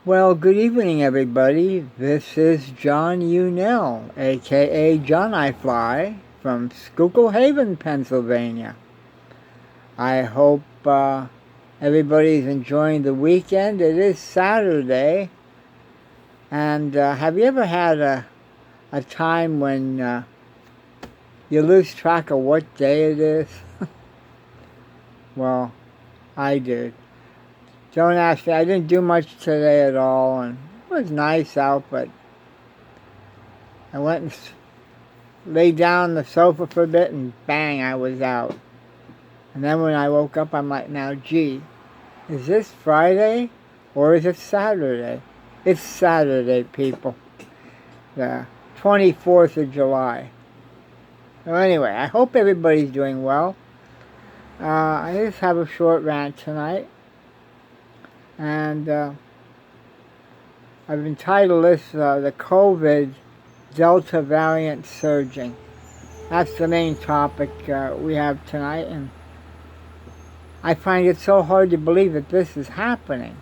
Well, good evening, everybody. This is John Unell, aka John I Fly, from Schuylkill Haven, Pennsylvania. I hope everybody's enjoying the weekend. It is Saturday, and have you ever had a time when you lose track of what day it is? Well, I did. Don't ask me. I didn't do much today at all, and it was nice out, but I went and lay down on the sofa for a bit, and bang, I was out. And then when I woke up, I'm like, now, gee, is this Friday or is it Saturday? It's Saturday, people. The 24th of July. So anyway, I hope everybody's doing well. I just have a short rant tonight. And I've entitled this, the COVID Delta variant surging. That's the main topic we have tonight, and I find it so hard to believe that this is happening.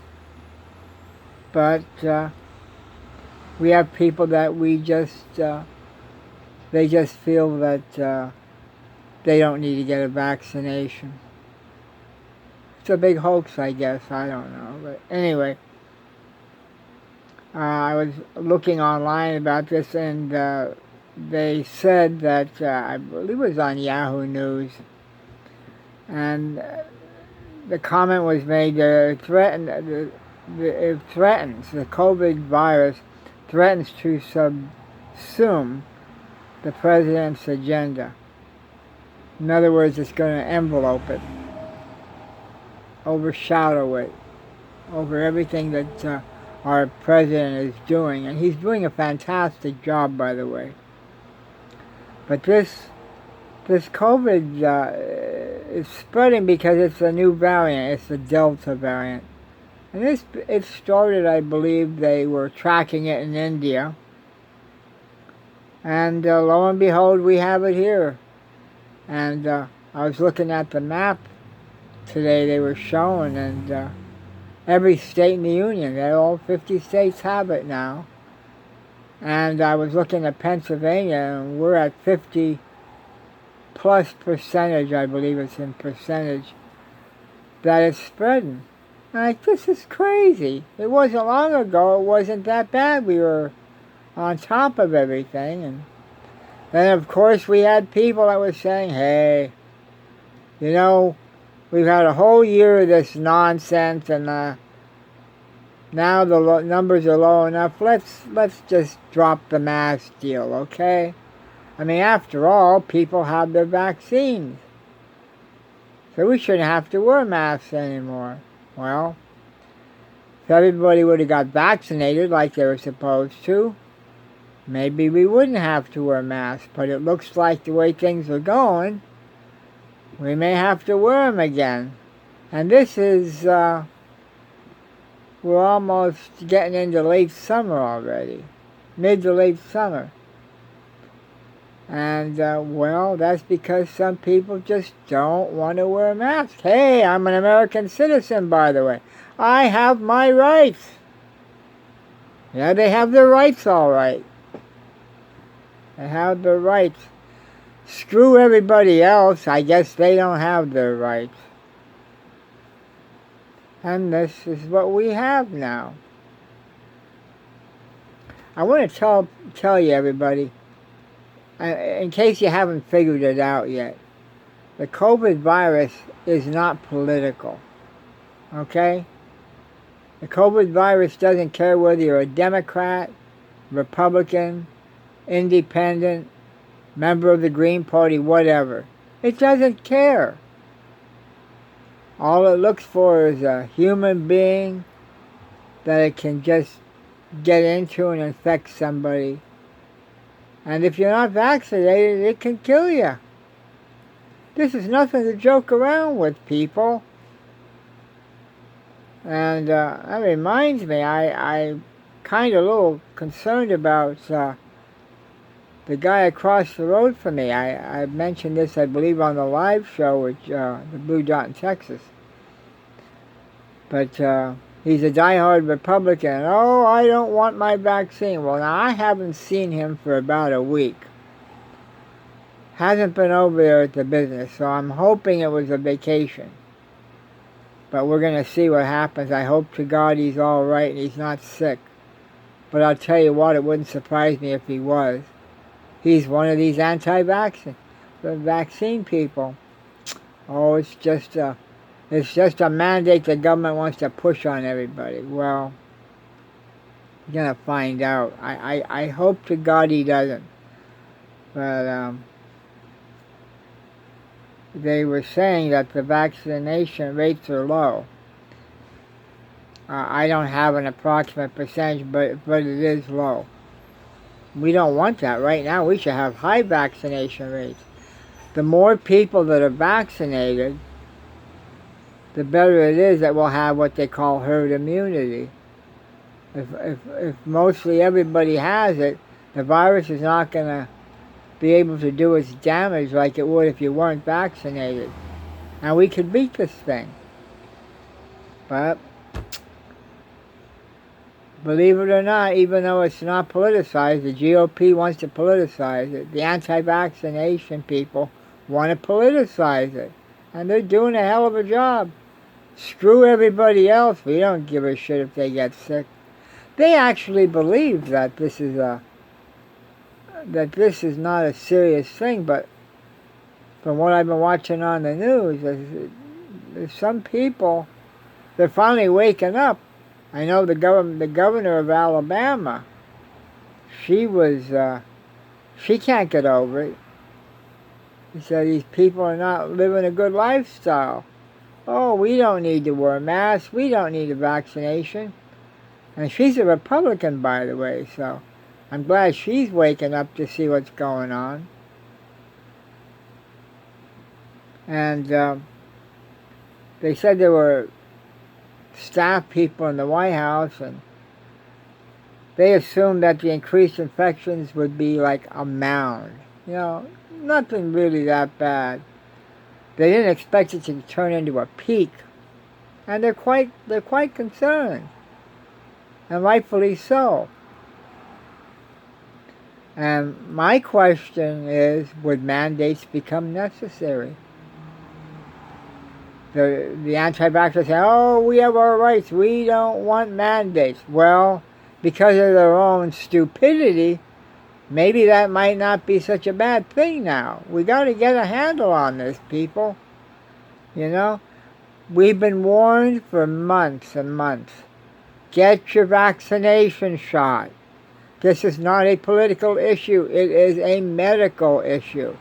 But we have people that they just feel that they don't need to get a vaccination. It's a big hoax, I guess. I don't know. But anyway, I was looking online about this, and they said that, I believe it was on Yahoo News, and the comment was made that it threatens, the COVID virus threatens to subsume the president's agenda. In other words, it's going to envelope it, overshadow it, over everything that our president is doing. And he's doing a fantastic job, by the way. But this COVID is spreading because it's a new variant. It's the Delta variant. And it started, I believe, they were tracking it in India. And lo and behold, we have it here. And I was looking at the map today they were showing, and every state in the union, all 50 states have it now. And I was looking at Pennsylvania, and we're at 50+ percentage, I believe it's in percentage, that it's spreading. Like, this is crazy. It wasn't long ago, it wasn't that bad. We were on top of everything. And then, of course, we had people that were saying, hey, you know, we've had a whole year of this nonsense, and now the numbers are low enough. Let's just drop the mask deal, okay? I mean, after all, people have their vaccines, so we shouldn't have to wear masks anymore. Well, if everybody would have got vaccinated like they were supposed to, maybe we wouldn't have to wear masks. But it looks like the way things are going, we may have to wear them again. And this is, we're almost getting into late summer already. Mid to late summer. And, well, that's because some people just don't want to wear a mask. Hey, I'm an American citizen, by the way. I have my rights. Yeah, they have their rights, all right. They have their rights. Screw everybody else. I guess they don't have their rights. And this is what we have now. I want to tell you, everybody, in case you haven't figured it out yet, the COVID virus is not political. Okay? The COVID virus doesn't care whether you're a Democrat, Republican, Independent, member of the Green Party, whatever. It doesn't care. All it looks for is a human being that it can just get into and infect somebody. And if you're not vaccinated, it can kill you. This is nothing to joke around with, people. And that reminds me, I'm kind of a little concerned about the guy across the road from me. I mentioned this, I believe, on the live show with the Blue Dot in Texas. But He's a diehard Republican. Oh, I don't want my vaccine. Well, now I haven't seen him for about a week. Hasn't been over there at the business, so I'm hoping it was a vacation. But we're going to see what happens. I hope to God he's all right and he's not sick. But I'll tell you what, it wouldn't surprise me if he was. He's one of these vaccine people. Oh, it's just a mandate the government wants to push on everybody. Well, you're going to find out. I hope to God he doesn't. But they were saying that the vaccination rates are low. I don't have an approximate percentage, but it is low. We don't want that right now. We should have high vaccination rates. The more people that are vaccinated, the better it is that we'll have what they call herd immunity. If mostly everybody has it, the virus is not going to be able to do its damage like it would if you weren't vaccinated. And we could beat this thing. But believe it or not, even though it's not politicized, the GOP wants to politicize it. The anti-vaccination people want to politicize it. And they're doing a hell of a job. Screw everybody else. We don't give a shit if they get sick. They actually believe that this is not a serious thing, but from what I've been watching on the news, there's some people, they're finally waking up. I know the governor of Alabama, she can't get over it. He said these people are not living a good lifestyle. Oh, we don't need to wear masks. We don't need a vaccination. And she's a Republican, by the way, so I'm glad she's waking up to see what's going on. And they said there were staff people in the White House, and they assumed that the increased infections would be like a mound. You know, nothing really that bad. They didn't expect it to turn into a peak, and they're quite concerned, and rightfully so. And my question is, would mandates become necessary? The anti-vaxxers say, oh, we have our rights, we don't want mandates. Well, because of their own stupidity, maybe that might not be such a bad thing now. We got to get a handle on this, people. You know? We've been warned for months and months. Get your vaccination shot. This is not a political issue. It is a medical issue.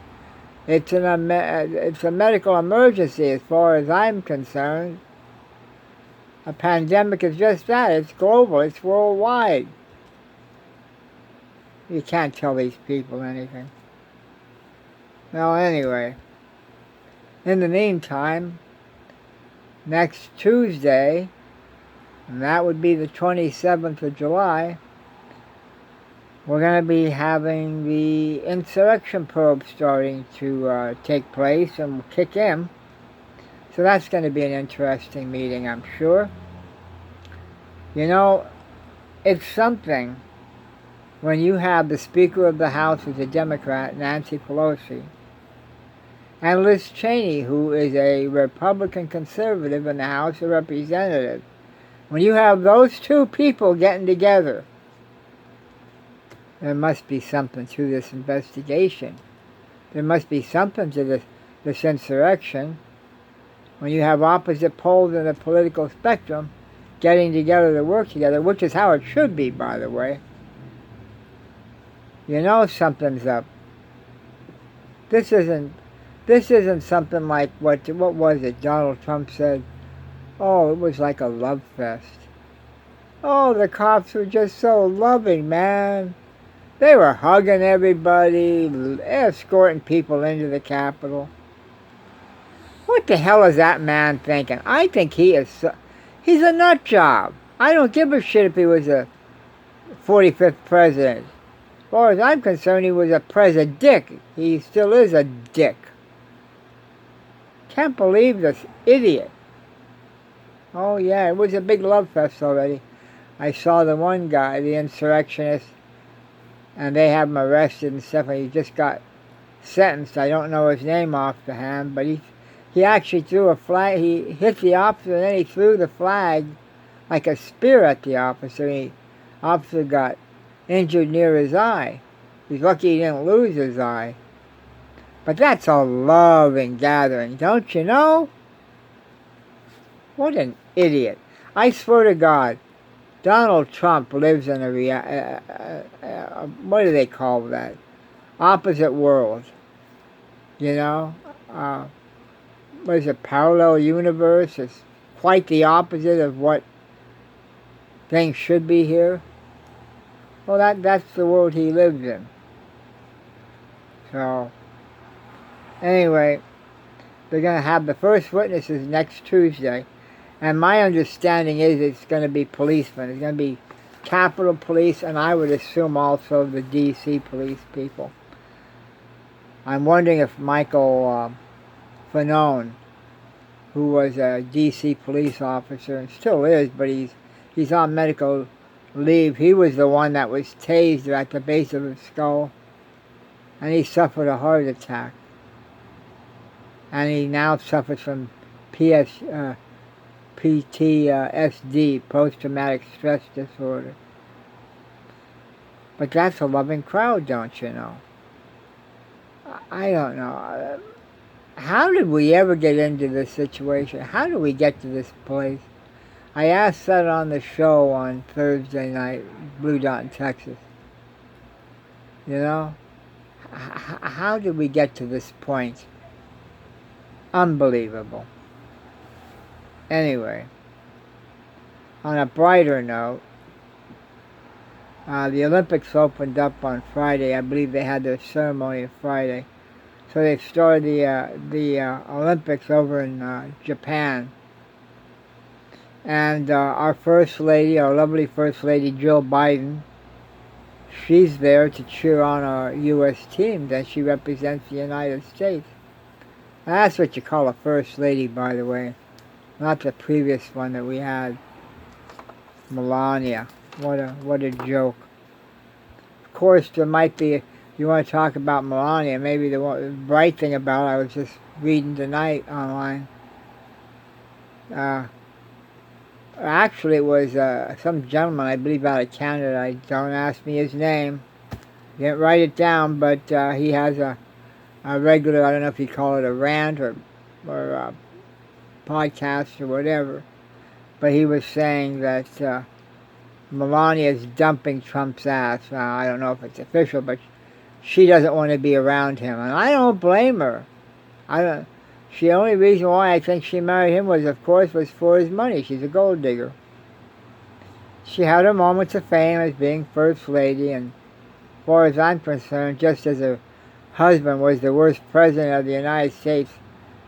It's a medical emergency as far as I'm concerned. A pandemic is just that. It's global. It's worldwide. You can't tell these people anything. Well, anyway, in the meantime, next Tuesday, and that would be the 27th of July, we're going to be having the insurrection probe starting to take place and kick in. So that's going to be an interesting meeting, I'm sure. You know, it's something when you have the Speaker of the House as a Democrat, Nancy Pelosi, and Liz Cheney, who is a Republican conservative in the House of Representatives. When you have those two people getting together, there must be something to this investigation. There must be something to this insurrection. When you have opposite poles in the political spectrum getting together to work together, which is how it should be, by the way, you know something's up. This isn't something like what was it Donald Trump said? Oh, it was like a love fest. Oh, the cops were just so loving, man. They were hugging everybody, escorting people into the Capitol. What the hell is that man thinking? I think he's a nut job. I don't give a shit if he was a 45th president. As far as I'm concerned, he was a dick. He still is a dick. Can't believe this idiot. Oh yeah, it was a big love fest already. I saw the one guy, the insurrectionist, and they have him arrested and stuff, and he just got sentenced. I don't know his name off the hand, but he actually threw a flag. He hit the officer, and then he threw the flag like a spear at the officer. The officer got injured near his eye. He's lucky he didn't lose his eye. But that's a loving gathering, don't you know? What an idiot. I swear to God, Donald Trump lives in what do they call that? Opposite world. You know? What is it, parallel universe? It's quite the opposite of what things should be here. Well, that's the world he lives in. So, anyway, they're going to have the first witnesses next Tuesday. And my understanding is it's going to be policemen. It's going to be Capitol Police, and I would assume also the D.C. police people. I'm wondering if Michael Fanone, who was a D.C. police officer and still is, but he's on medical leave. He was the one that was tased at the base of his skull, and he suffered a heart attack. And he now suffers from PTSD, post-traumatic stress disorder. But that's a loving crowd, don't you know? I don't know. How did we ever get into this situation? How did we get to this place? I asked that on the show on Thursday night, Blue Dot in Texas. You know? How did we get to this point? Unbelievable. Anyway, on a brighter note, the Olympics opened up on Friday. I believe they had their ceremony on Friday. So they started the Olympics over in Japan. And our First Lady, our lovely First Lady Jill Biden, she's there to cheer on our U.S. team that she represents the United States. And that's what you call a First Lady, by the way. Not the previous one that we had, Melania. What a joke. Of course, there might be, if you want to talk about Melania, maybe the bright thing about it, I was just reading tonight online. Actually, it was some gentleman, I believe, out of Canada. Don't ask me his name. Didn't write it down, but he has a regular, I don't know if you call it a rant or a podcast or whatever. But he was saying that Melania is dumping Trump's ass. Now, I don't know if it's official, but she doesn't want to be around him. And I don't blame her. The only reason why I think she married him was, of course, was for his money. She's a gold digger. She had her moments of fame as being First Lady, and as far as I'm concerned, just as her husband was the worst president of the United States,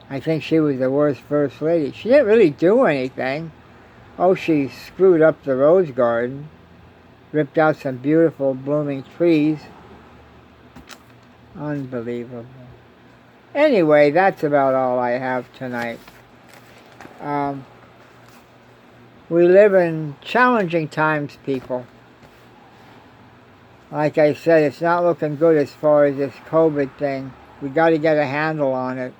I think she was the worst First Lady. She didn't really do anything. Oh, she screwed up the rose garden, ripped out some beautiful blooming trees. Unbelievable. Anyway, that's about all I have tonight. We live in challenging times, people. Like I said, it's not looking good as far as this COVID thing. We got to get a handle on it.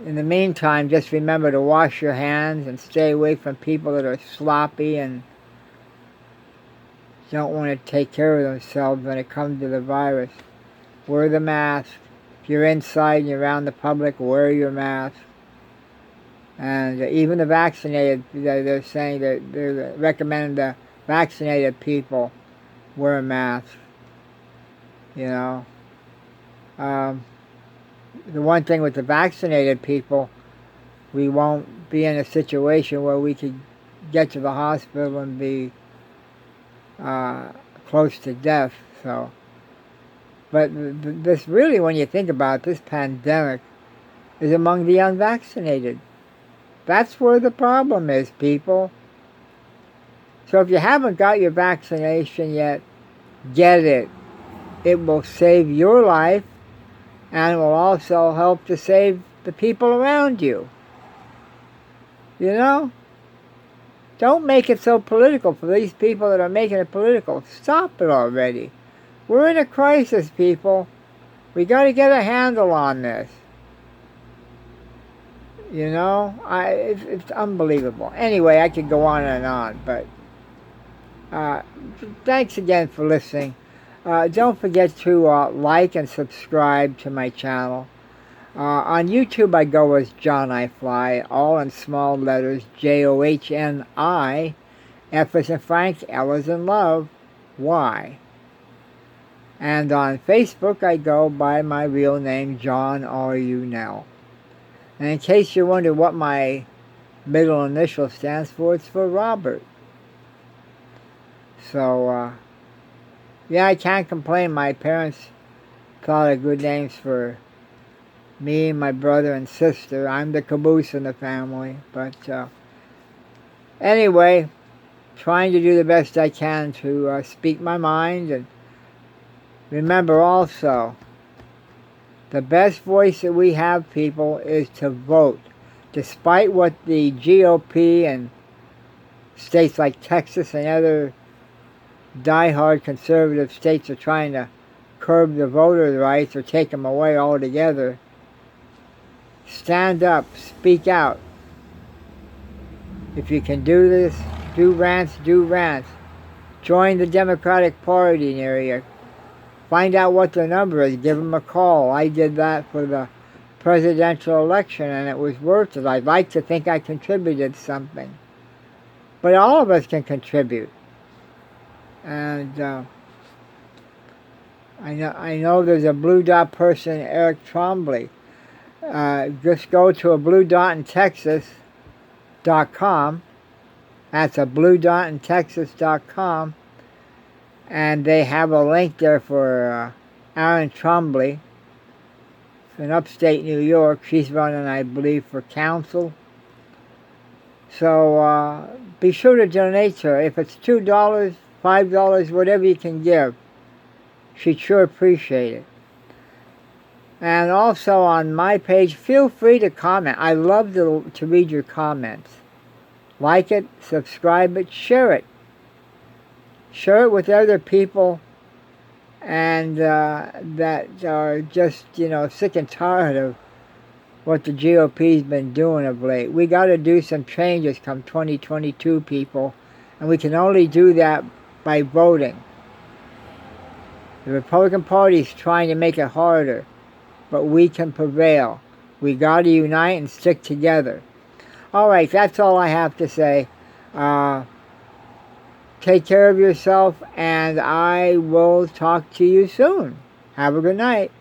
In the meantime, just remember to wash your hands and stay away from people that are sloppy and don't want to take care of themselves when it comes to the virus. Wear the mask. If you're inside and you're around the public, wear your mask. And even the vaccinated, they're saying that they're recommending the vaccinated people wear a mask. You know. The one thing with the vaccinated people, we won't be in a situation where we could get to the hospital and be close to death. So, but this really, when you think about it, this pandemic is among the unvaccinated. That's where the problem is, people. So if you haven't got your vaccination yet, get it. It will save your life, and it will also help to save the people around you. You know? Don't make it so political for these people that are making it political. Stop it already. We're in a crisis, people. We got to get a handle on this. You know, it's unbelievable. Anyway, I could go on, but thanks again for listening. Don't forget to like and subscribe to my channel. On YouTube, I go as John I Fly, all in small letters, Johni, F as in Frank, L as in love, Y. And on Facebook, I go by my real name, John R.U. Nell. And in case you wonder what my middle initial stands for, it's for Robert. So, yeah, I can't complain. My parents thought of good names for me, my brother, and sister. I'm the caboose in the family. But anyway, trying to do the best I can to speak my mind. And remember also, the best voice that we have, people, is to vote. Despite what the GOP and states like Texas and other diehard conservative states are trying to curb the voter rights or take them away altogether, stand up, speak out. If you can do this, do rants, do rants. Join the Democratic Party near you. Find out what their number is. Give them a call. I did that for the presidential election, and it was worth it. I'd like to think I contributed something. But all of us can contribute. And I know there's a Blue Dot person, Eric Trombley. Just go to a Blue Dot in Texas.com. That's a Blue Dot in Texas.com. And they have a link there for Aaron Trombley in upstate New York. She's running, I believe, for council. So be sure to donate to her. If it's $2, $5, whatever you can give, she'd sure appreciate it. And also on my page, feel free to comment. I love to read your comments. Like it, subscribe it, share it. Share it with other people and that are just, sick and tired of what the GOP's been doing of late. We got to do some changes come 2022, people, and we can only do that by voting. The Republican Party is trying to make it harder, but we can prevail. We got to unite and stick together. All right, that's all I have to say. Take care of yourself, and I will talk to you soon. Have a good night.